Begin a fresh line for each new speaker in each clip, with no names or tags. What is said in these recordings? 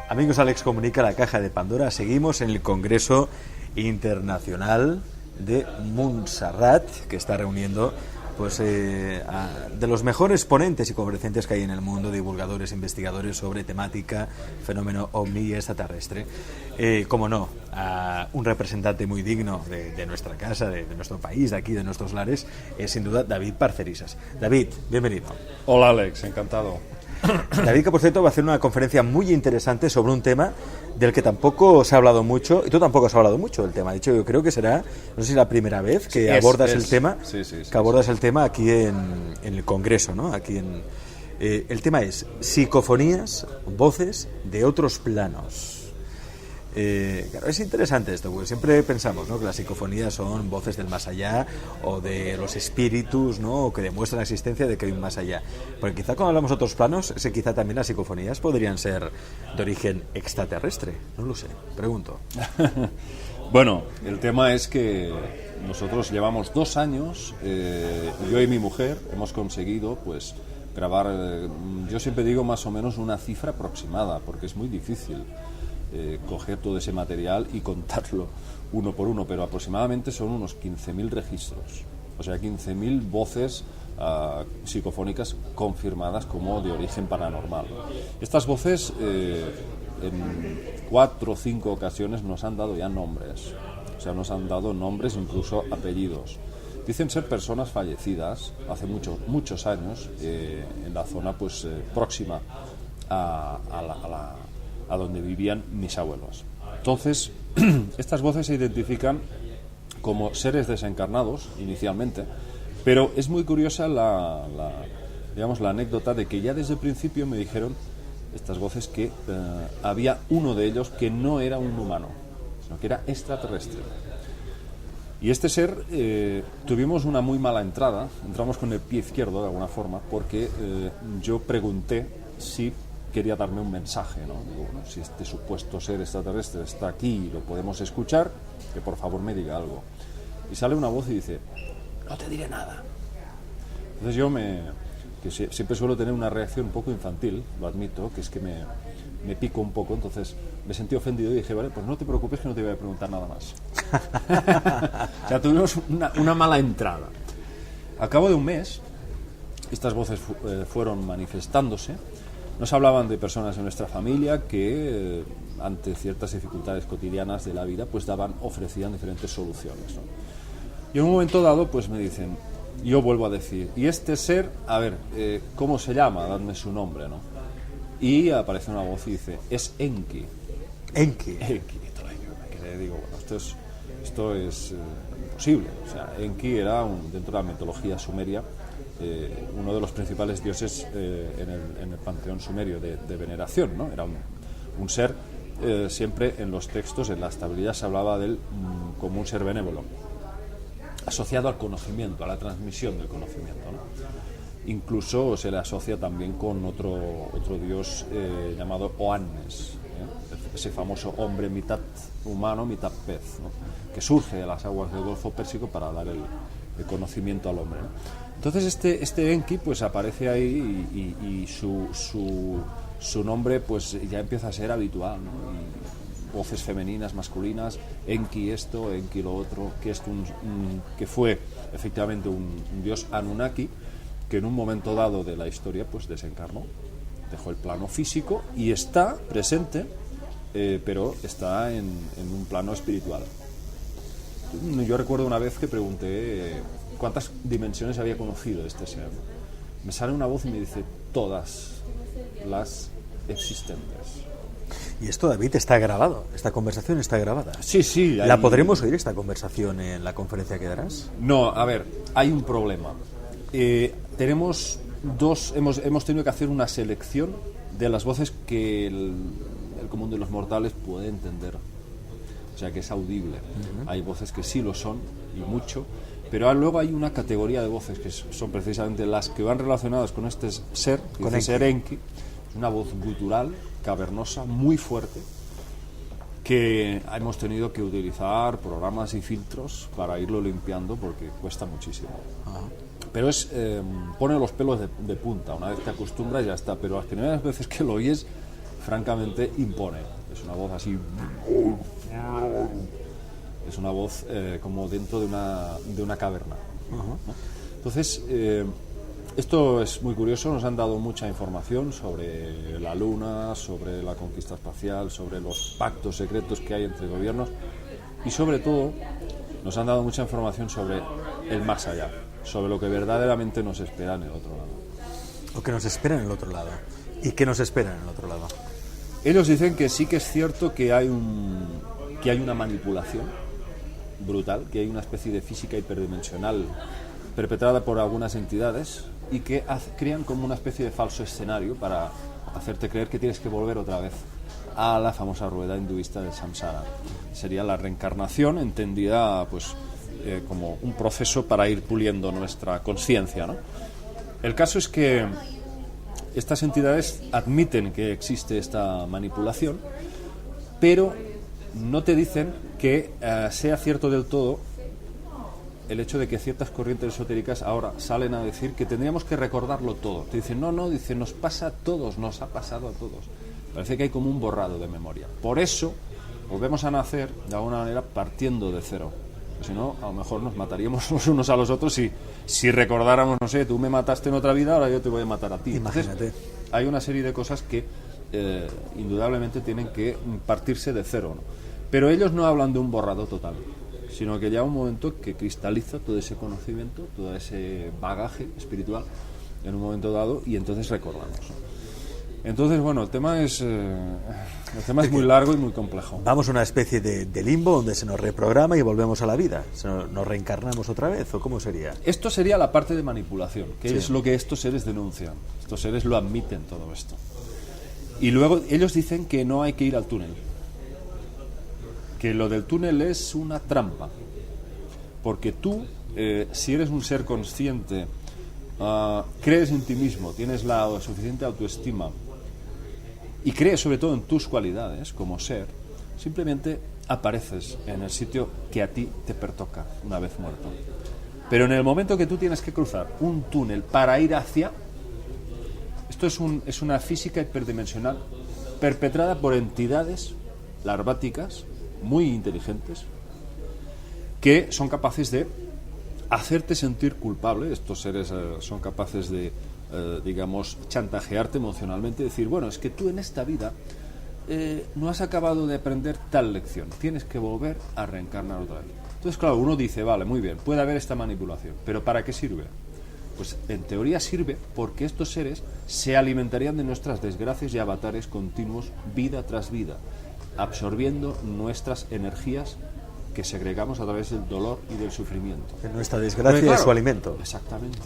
Amigos, Alex Comunica, la caja de Pandora. Seguimos en el Congreso Internacional de Montserrat, que está reuniendo de los mejores ponentes y conferenciantes que hay en el mundo, divulgadores, investigadores sobre temática, fenómeno ovni y extraterrestre. Como no, a un representante muy digno de nuestra casa, de nuestro país, de aquí, de nuestros lares, es sin duda David Parcerisas. David, bienvenido.
Hola Alex, encantado.
David, que por cierto va a hacer una conferencia muy interesante sobre un tema del que tampoco se ha hablado mucho, y tú tampoco has hablado mucho del tema. De hecho, yo creo que será, no sé si la primera vez que abordas el tema, el tema aquí en el Congreso, ¿no? Aquí el tema es psicofonías, voces de otros planos. Claro, es interesante esto, porque siempre pensamos, ¿no?, que las psicofonías son voces del más allá o de los espíritus, ¿no?, o que demuestran la existencia de que hay un más allá. Porque quizá cuando hablamos de otros planos, quizá también las psicofonías podrían ser de origen extraterrestre. No lo sé, pregunto.
Bueno, el tema es que nosotros llevamos 2 años, yo y mi mujer hemos conseguido pues grabar, yo siempre digo más o menos una cifra aproximada, porque es muy difícil coger todo ese material y contarlo uno por uno, pero aproximadamente son unos 15.000 registros, o sea, 15.000 voces psicofónicas confirmadas como de origen paranormal. Estas voces en 4 o 5 ocasiones nos han dado ya nombres, o sea, nos han dado nombres, incluso apellidos. Dicen ser personas fallecidas hace muchos años en la zona pues próxima a donde vivían mis abuelos. Entonces, estas voces se identifican como seres desencarnados inicialmente, pero es muy curiosa la anécdota de que ya desde el principio me dijeron estas voces que había uno de ellos que no era un humano, sino que era extraterrestre. Y este ser, tuvimos una muy mala entrada, entramos con el pie izquierdo de alguna forma, porque yo pregunté si quería darme un mensaje, ¿no? Digo, bueno, si este supuesto ser extraterrestre está aquí y lo podemos escuchar, que por favor me diga algo. Y sale una voz y dice, no te diré nada. Entonces yo que siempre suelo tener una reacción un poco infantil, lo admito, que es que me pico un poco, entonces me sentí ofendido y dije, vale, pues no te preocupes que no te voy a preguntar nada más. O sea, tuvimos una mala entrada. Al cabo de un mes, estas voces fueron manifestándose. Nos hablaban de personas en nuestra familia que ante ciertas dificultades cotidianas de la vida pues ofrecían diferentes soluciones, ¿no? Y en un momento dado pues me dicen, yo vuelvo a decir, y este ser, a ver, ¿cómo se llama? Dadme su nombre, ¿no? Y aparece una voz y dice, es Enki.
Enki.
Enki. Me quedé, digo, bueno, esto es imposible. O sea, Enki era dentro de la mitología sumeria, uno de los principales dioses en el panteón sumerio de veneración, ¿no? Era un ser, siempre en los textos, en las tablillas se hablaba de él como un ser benévolo, asociado al conocimiento, a la transmisión del conocimiento, ¿no? Incluso se le asocia también con otro dios llamado Oannes, ese famoso hombre mitad humano, mitad pez, ¿no?, que surge de las aguas del Golfo Pérsico para dar el conocimiento al hombre, ¿no? Entonces este Enki pues aparece ahí y su nombre pues ya empieza a ser habitual, ¿no? Y voces femeninas, masculinas, Enki esto, Enki lo otro, que fue efectivamente un dios Anunnaki que en un momento dado de la historia pues desencarnó, dejó el plano físico y está presente, pero está en un plano espiritual. Yo recuerdo una vez que pregunté cuántas dimensiones había conocido este ser. Me sale una voz y me dice todas las existentes.
Y esto, David, está grabado. Esta conversación está grabada.
Sí.
¿La podremos oír, esta conversación, en la conferencia que darás?
No, a ver, hay un problema. Tenemos hemos tenido que hacer una selección de las voces que el común de los mortales puede entender. O sea, que es audible. Uh-huh. Hay voces que sí lo son, y mucho, pero luego hay una categoría de voces que son precisamente las que van relacionadas con este ser, con dice ser Enki. Es una voz gutural, cavernosa, muy fuerte, que hemos tenido que utilizar programas y filtros para irlo limpiando porque cuesta muchísimo. Uh-huh. Pero pone los pelos de punta. Una vez te acostumbras ya está, pero las primeras veces que lo oyes francamente impone. Es una voz así, es una voz como dentro de una caverna. ¿No? Entonces, esto es muy curioso. Nos han dado mucha información sobre la Luna, sobre la conquista espacial, sobre los pactos secretos que hay entre gobiernos y sobre todo nos han dado mucha información sobre el más allá, sobre lo que verdaderamente nos espera en el otro lado.
Lo que nos espera en el otro lado. ¿Y qué nos espera en el otro lado?
Ellos dicen que sí que es cierto que hay una manipulación brutal, que hay una especie de física hiperdimensional perpetrada por algunas entidades y que crean como una especie de falso escenario para hacerte creer que tienes que volver otra vez a la famosa rueda hinduista del samsara. Sería la reencarnación entendida pues como un proceso para ir puliendo nuestra conciencia, ¿no? El caso es que estas entidades admiten que existe esta manipulación, pero no te dicen que sea cierto del todo el hecho de que ciertas corrientes esotéricas ahora salen a decir que tendríamos que recordarlo todo. Te dicen, no, dice, nos pasa a todos, nos ha pasado a todos. Parece que hay como un borrado de memoria. Por eso volvemos a nacer de alguna manera partiendo de cero. Si no, a lo mejor nos mataríamos los unos a los otros si recordáramos, no sé, tú me mataste en otra vida, ahora yo te voy a matar a ti.
Imagínate.
Entonces, hay una serie de cosas que indudablemente tienen que partirse de cero, ¿no? Pero ellos no hablan de un borrado total, sino que llega un momento que cristaliza todo ese conocimiento, todo ese bagaje espiritual en un momento dado y entonces recordamos, ¿no? Entonces, bueno, el tema es muy largo y muy complejo.
Vamos a una especie de limbo donde se nos reprograma y volvemos a la vida. ¿Nos reencarnamos otra vez o cómo sería?
Esto sería la parte de manipulación, que es lo que estos seres denuncian. Estos seres lo admiten todo esto. Y luego ellos dicen que no hay que ir al túnel. Que lo del túnel es una trampa. Porque tú, si eres un ser consciente, crees en ti mismo, tienes la suficiente autoestima y crees sobre todo en tus cualidades como ser, simplemente apareces en el sitio que a ti te pertoca una vez muerto. Pero en el momento que tú tienes que cruzar un túnel para ir hacia... Esto es una física hiperdimensional perpetrada por entidades larváticas muy inteligentes que son capaces de hacerte sentir culpable. Estos seres son capaces de, digamos, chantajearte emocionalmente, decir, bueno, es que tú en esta vida no has acabado de aprender tal lección, tienes que volver a reencarnar otra vez. Entonces, claro, uno dice, vale, muy bien, puede haber esta manipulación, pero ¿para qué sirve? Pues en teoría sirve porque estos seres se alimentarían de nuestras desgracias y avatares continuos, vida tras vida, absorbiendo nuestras energías que segregamos a través del dolor y del sufrimiento.
En nuestra desgracia es su alimento.
Exactamente.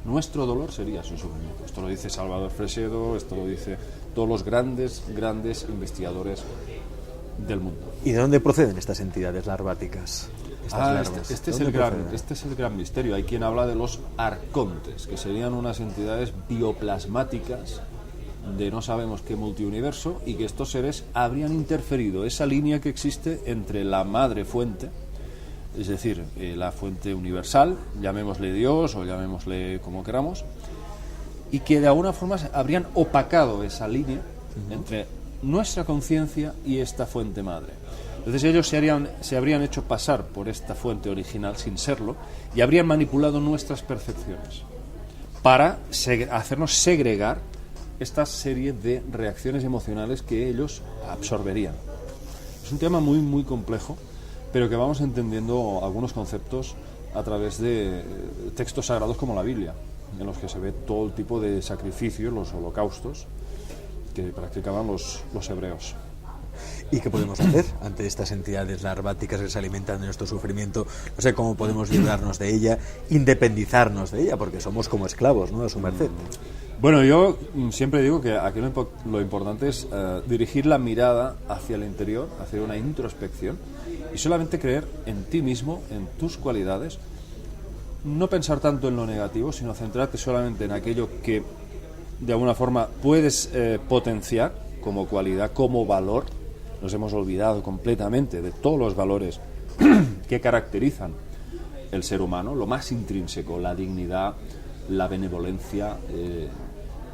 Nuestro dolor sería su sufrimiento. Esto lo dice Salvador Fresedo, esto lo dice todos los grandes investigadores del mundo.
¿Y de dónde proceden estas entidades larváticas?
Este es el gran misterio. Hay quien habla de los arcontes, que serían unas entidades bioplasmáticas de no sabemos qué multiuniverso, y que estos seres habrían interferido esa línea que existe entre la madre fuente, es decir, la fuente universal, llamémosle Dios o llamémosle como queramos, y que de alguna forma habrían opacado esa línea entre nuestra conciencia y esta fuente madre. Entonces ellos se habrían hecho pasar por esta fuente original sin serlo y habrían manipulado nuestras percepciones para hacernos segregar esta serie de reacciones emocionales que ellos absorberían. Es un tema muy, muy complejo, pero que vamos entendiendo algunos conceptos a través de textos sagrados como la Biblia, en los que se ve todo el tipo de sacrificios, los holocaustos, que practicaban los hebreos.
¿Y qué podemos hacer ante estas entidades larváticas que se alimentan de nuestro sufrimiento? No sé cómo podemos librarnos de ella, independizarnos de ella, porque somos como esclavos, ¿no?, a su merced.
Bueno, yo siempre digo que aquí lo importante es dirigir la mirada hacia el interior, hacer una introspección y solamente creer en ti mismo, en tus cualidades, no pensar tanto en lo negativo, sino centrarte solamente en aquello que de alguna forma puedes potenciar como cualidad, como valor. Nos hemos olvidado completamente de todos los valores que caracterizan el ser humano, lo más intrínseco, la dignidad, la benevolencia,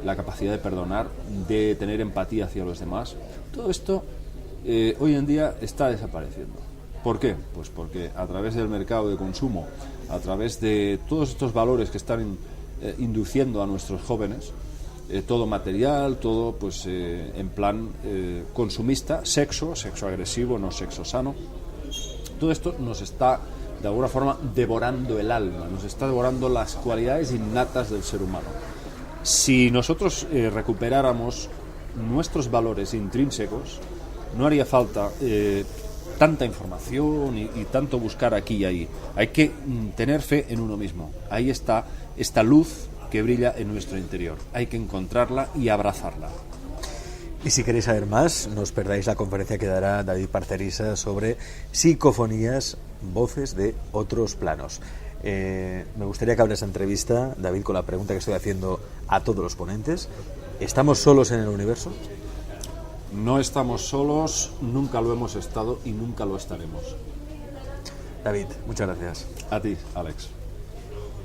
la capacidad de perdonar, de tener empatía hacia los demás. Todo esto hoy en día está desapareciendo. ¿Por qué? Pues porque a través del mercado de consumo, a través de todos estos valores que están induciendo a nuestros jóvenes, todo material, todo pues en plan consumista, sexo agresivo, no sexo sano, todo esto nos está de alguna forma devorando el alma, nos está devorando las cualidades innatas del ser humano. Si nosotros recuperáramos nuestros valores intrínsecos, no haría falta tanta información y tanto buscar aquí y ahí. Hay que tener fe en uno mismo. Ahí está esta luz que brilla en nuestro interior. Hay que encontrarla y abrazarla.
Y si queréis saber más, no os perdáis la conferencia que dará David Parcerisa sobre psicofonías, voces de otros planos. Me gustaría que abra esa entrevista, David, con la pregunta que estoy haciendo a todos los ponentes. ¿Estamos solos en el universo?
No estamos solos, nunca lo hemos estado y nunca lo estaremos.
David, muchas gracias.
A ti, Alex.